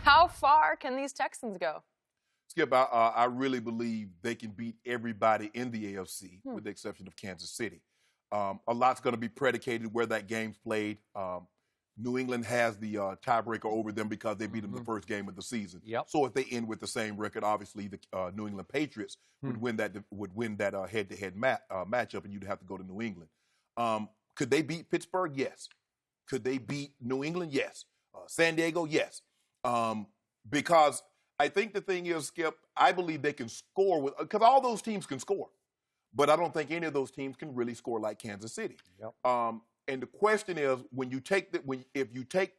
How far can these Texans go? Skip, I really believe they can beat everybody in the AFC, with the exception of Kansas City. A lot's going to be predicated where that game's played. New England has the tiebreaker over them because they beat them the first game of the season. So if they end with the same record, obviously the New England Patriots would win that head-to-head matchup, and you'd have to go to New England. Could they beat Pittsburgh? Yes. Could they beat New England? Yes. San Diego? Yes. Because I think the thing is, Skip, I believe they can score because all those teams can score, but I don't think any of those teams can really score like Kansas City. And the question is, if you take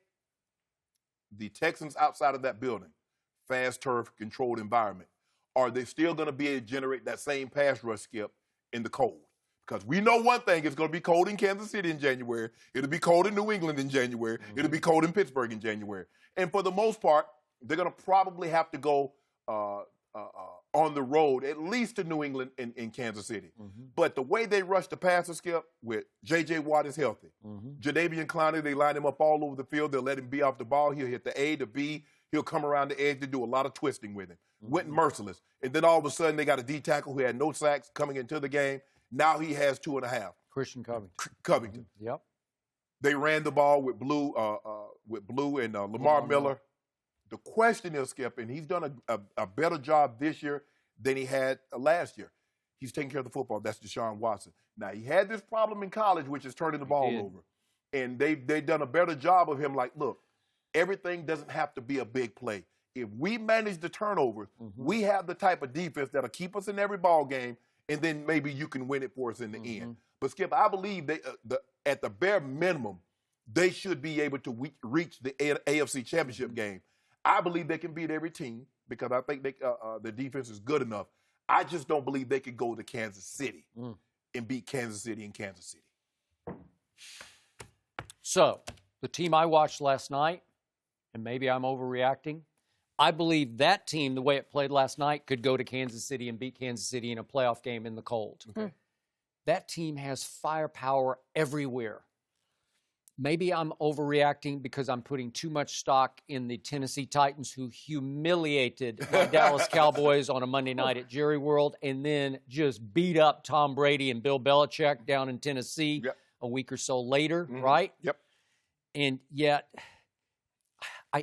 the Texans outside of that building, fast turf, controlled environment, are they still going to be able to generate that same pass rush, Skip, in the cold? Because we know one thing, it's going to be cold in Kansas City in January. It'll be cold in New England in January. It'll be cold in Pittsburgh in January. And for the most part, they're going to probably have to go on the road, at least to New England and Kansas City. But the way they rush the passer, Skip, with J.J. Watt is healthy. Jadeveon Clowney, they line him up all over the field. They'll let him be off the ball. He'll hit the A, the B. He'll come around the edge to do a lot of twisting with him. Went merciless. And then all of a sudden, they got a D tackle who had no sacks coming into the game. Now he has 2.5. Christian Covington. They ran the ball with Blue and Lamar Miller. The question is, Skip, and he's done a better job this year than he had last year. He's taking care of the football. That's Deshaun Watson. Now, he had this problem in college, which is turning the ball over. And they've done a better job of him, like, look, everything doesn't have to be a big play. If we manage the turnovers, we have the type of defense that'll keep us in every ball game, and then maybe you can win it for us in the end. But, Skip, I believe at the bare minimum, they should be able to reach the AFC Championship game. I believe they can beat every team because I think the defense is good enough. I just don't believe they could go to Kansas City and beat Kansas City in Kansas City. So, the team I watched last night, and maybe I'm overreacting, I believe that team, the way it played last night, could go to Kansas City and beat Kansas City in a playoff game in the cold. That team has firepower everywhere. Maybe I'm overreacting because I'm putting too much stock in the Tennessee Titans, who humiliated the Dallas Cowboys on a Monday night at Jerry World and then just beat up Tom Brady and Bill Belichick down in Tennessee a week or so later, right? And yet,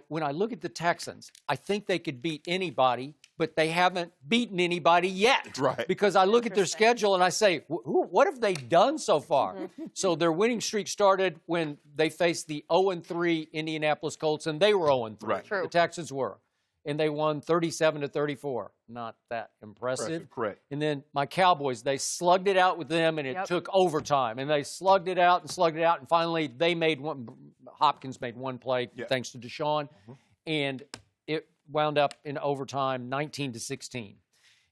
when I look at the Texans, I think they could beat anybody, but they haven't beaten anybody yet. Because I look at their schedule and I say, what have they done so far? So their winning streak started when they faced the 0-3 Indianapolis Colts, and they were 0-3. The Texans were. And they won 37-34. Not that impressive. And then my Cowboys, they slugged it out with them, and it took overtime. And they slugged it out, and finally they made one. Hopkins made one play thanks to Deshaun. And it wound up in overtime 19-16.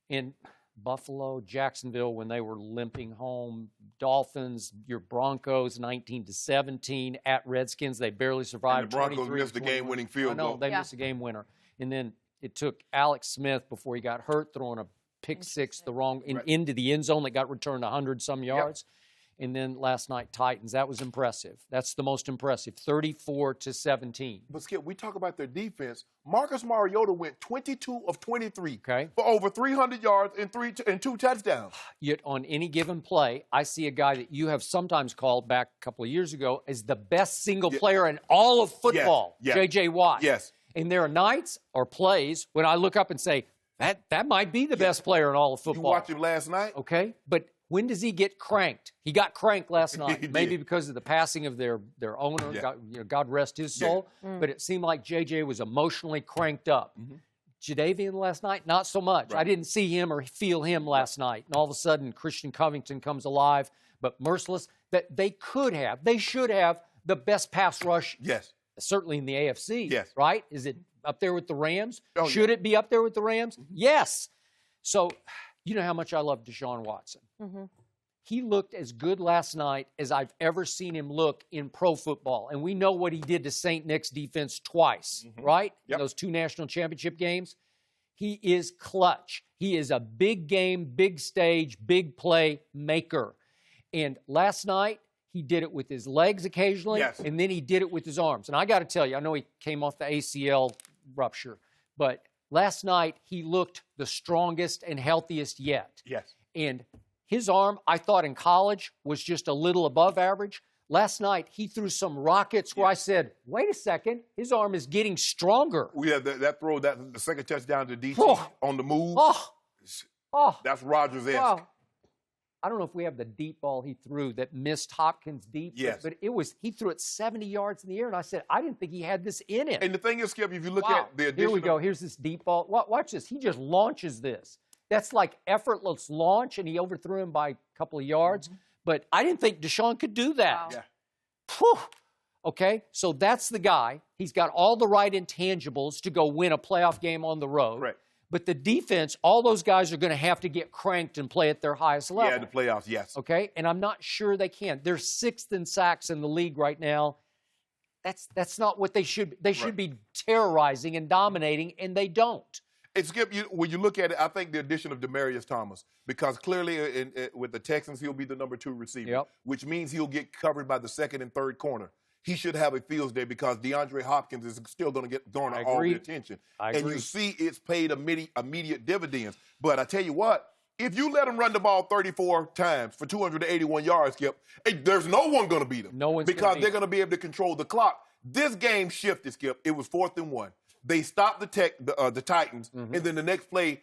In Buffalo, Jacksonville, when they were limping home, Dolphins, your Broncos 19-17 at Redskins. They barely survived. And the Broncos missed the game-winning field goal. I know, they missed a game winner. And then it took Alex Smith before he got hurt throwing a pick six into the end zone that got returned 100-some yards. And then last night, Titans. That was impressive. That's the most impressive, 34-17. But, Skip, we talk about their defense. Marcus Mariota went 22 of 23 for over 300 yards and 2 touchdowns. Yet on any given play, I see a guy that you have sometimes called back a couple of years ago as the best single player in all of football, J.J. Watt. And there are nights or plays when I look up and say, that might be the best player in all of football. You watched him last night? Okay, but when does he get cranked? He got cranked last night, maybe because of the passing of their owner. God rest his soul. But it seemed like J.J. was emotionally cranked up. Jadeveon last night, not so much. I didn't see him or feel him last night. And all of a sudden, Christian Covington comes alive, but merciless. That they should have the best pass rush. Certainly in the AFC, right? Is it up there with the Rams? Should it be up there with the Rams? Yes. So, you know how much I love Deshaun Watson. He looked as good last night as I've ever seen him look in pro football. And we know what he did to St. Nick's defense twice, right? In those 2 national championship games. He is clutch. He is a big game, big stage, big play maker. And last night, he did it with his legs occasionally, and then he did it with his arms. And I got to tell you, I know he came off the ACL rupture. But last night, he looked the strongest and healthiest yet. Yes. And his arm, I thought in college, was just a little above average. Last night, he threw some rockets where I said, wait a second, his arm is getting stronger. Yeah, that throw, the second touchdown to DC on the move, that's Rodgers-esque. Wow. I don't know if we have the deep ball he threw that missed Hopkins deep. Yes. But he threw it 70 yards in the air, and I said, I didn't think he had this in him. And the thing is, Skip, if you look at the addition Here we go. Here's this deep ball. Watch this. He just launches this. That's like effortless launch, and he overthrew him by a couple of yards. But I didn't think Deshaun could do that. Wow. Yeah. Whew. Okay, so that's the guy. He's got all the right intangibles to go win a playoff game on the road. Right. But the defense, all those guys are going to have to get cranked and play at their highest level. Yeah, the playoffs, yes. Okay, and I'm not sure they can. They're 6th in sacks in the league right now. That's not what they should. They should be terrorizing and dominating, and they don't. It's Skip. When you look at it, I think the addition of Demaryius Thomas, because clearly with the Texans, he'll be the number 2 receiver, which means he'll get covered by the second and third corner. He should have a Fields day because DeAndre Hopkins is still going to get garner all the attention. And you see it's paid immediate dividends. But I tell you what, if you let him run the ball 34 times for 281 yards, Skip, there's no one going to beat him. No one's because they're going to be able to control the clock. This game shifted, Skip. It was 4th and 1. They stopped the Titans, and then the next play,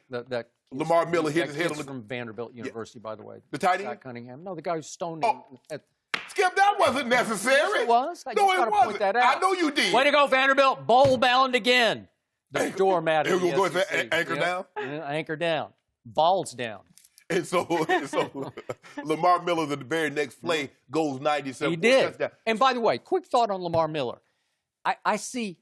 Lamar Miller hit his head on the from Vanderbilt University, by the way. The tight end? Zach Cunningham. No, the guy who stoned him. Skip, that wasn't necessary. Yes, it was. No, it wasn't. Point that out. I know you did. Way to go, Vanderbilt. Bowl bound again. The doormat. Here we go. Anchor down? Anchor down. Balls down. And so Lamar Miller, the very next play, goes 97. He did. Touchdown. And by the way, quick thought on Lamar Miller. I see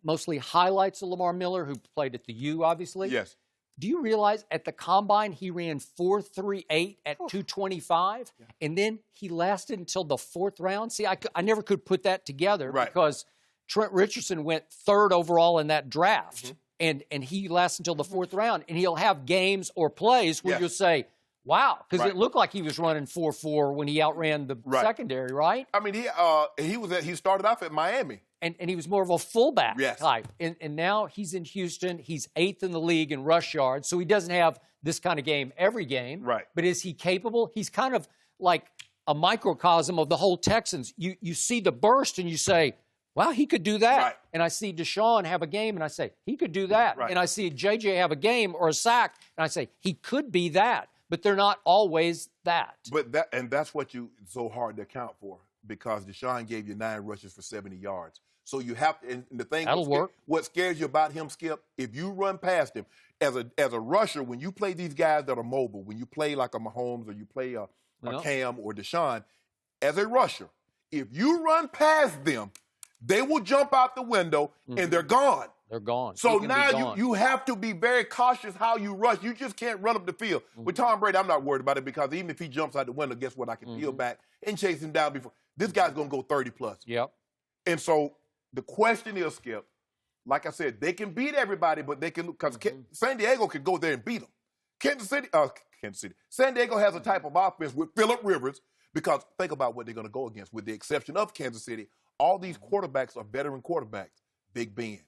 mostly highlights of Lamar Miller, who played at the U, obviously. Yes. Do you realize at the Combine he ran 4.38 at 225? And then he lasted until the 4th round? See, I never could put that together because Trent Richardson went 3rd overall in that draft. And he lasts until the 4th round. And he'll have games or plays where you'll say, wow, because it looked like he was running 4.4 when he outran the secondary, right? I mean, he started off at Miami. And he was more of a fullback Yes. type. And now he's in Houston. He's 8th in the league in rush yards. So he doesn't have this kind of game every game. Right. But is he capable? He's kind of like a microcosm of the whole Texans. You see the burst and you say, wow, he could do that. Right. And I see Deshaun have a game and I say, he could do that. Right. And I see JJ have a game or a sack and I say, he could be that. But they're not always that. But that's what it's so hard to account for because Deshaun gave you 9 rushes for 70 yards. So you have to, and the thing that'll work. What scares you about him, Skip, if you run past him as a rusher, when you play these guys that are mobile, when you play like a Mahomes or you play a Cam or Deshaun, as a rusher, if you run past them, they will jump out the window and they're gone. They're gone. So now you have to be very cautious how you rush. You just can't run up the field. With Tom Brady, I'm not worried about it because even if he jumps out the window, guess what? I can peel back and chase him down before. This guy's going to go 30+. Yep. And so the question is, Skip, like I said, they can beat everybody, but they can, because San Diego could go there and beat them. San Diego has a type of offense with Phillip Rivers because think about what they're going to go against. With the exception of Kansas City, all these quarterbacks are veteran quarterbacks. Big Ben,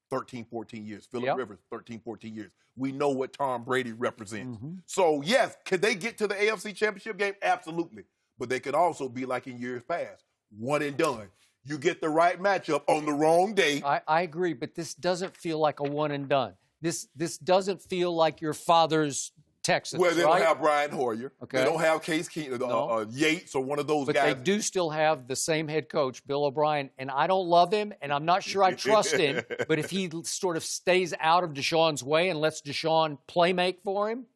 13, 14 years. Phillip Rivers, 13, 14 years. We know what Tom Brady represents. So, yes, could they get to the AFC Championship game? Absolutely. But they could also be like in years past, one and done. You get the right matchup on the wrong day. I agree, but this doesn't feel like a one and done. This doesn't feel like your father's Texans, Well, they don't have Brian Hoyer. Okay. They don't have Case Keenum, Yates or one of those but guys. But they do still have the same head coach, Bill O'Brien, and I don't love him, and I'm not sure I trust him, but if he sort of stays out of Deshaun's way and lets Deshaun play make for him,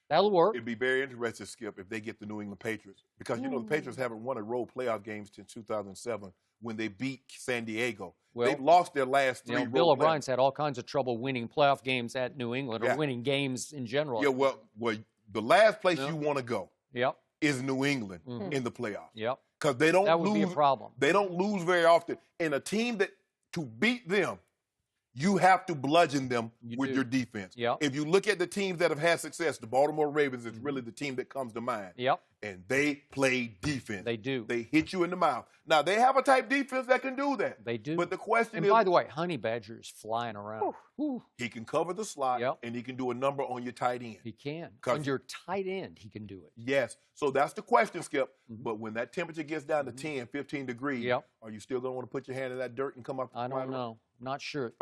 that'll work. It'd be very interesting, Skip, if they get the New England Patriots. Because, the Patriots haven't won a road playoff games since 2007 when they beat San Diego. Well, they've lost their last 3 road Bill O'Brien's had all kinds of trouble winning playoff games at New England or winning games in general. Yeah, well, the last place you want to go is New England in the playoffs. Yep. Because they don't that would lose. Be a problem. They don't lose very often. And a team that, to beat them, You have to bludgeon them with do. your defense. Yep. If you look at the teams that have had success, the Baltimore Ravens is really the team that comes to mind. Yep. And they play defense. They do. They hit you in the mouth. Now, they have a type defense that can do that. They do. But the question And is, by the way, Honey Badger is flying around. Whew. he can cover the slot, Yep. and he can do a number on your tight end. He can. 'Cause- On your tight end, he can do it. Yes. So that's the question, Skip. But when that temperature gets down to 10, 15 degrees, Yep. are you still going to want to put your hand in that dirt and come up? I don't know. Not sure.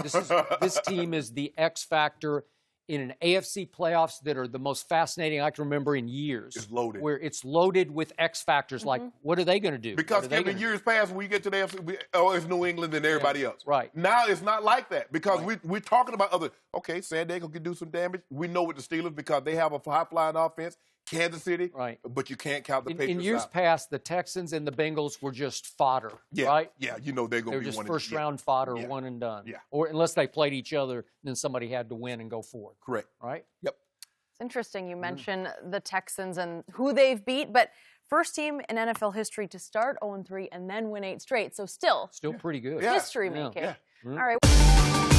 This team is the X factor in an AFC playoffs that are the most fascinating I can remember in years. It's loaded. Where it's loaded with X factors. Like, what are they going to do? Because What are they in the gonna years past, when you get to the AFC, it's New England and everybody else. Right. Now it's not like that because we're talking about other. Okay, San Diego can do some damage. We know with the Steelers because they have a high-flying offense. Kansas City, Right. But you can't count the In Patriots years out. past, the Texans and the Bengals were just fodder, Yeah, right? yeah, you know they're going They to were be just one first-round fodder, Yeah. one and done. Yeah. Or unless they played each other, then somebody had to win and go for it, Correct. right? Yep. It's interesting you mention the Texans and who they've beat, but first team in NFL history to start 0-3 and then win 8 straight. So still Still pretty good. Yeah. history Yeah. making. Yeah. All right.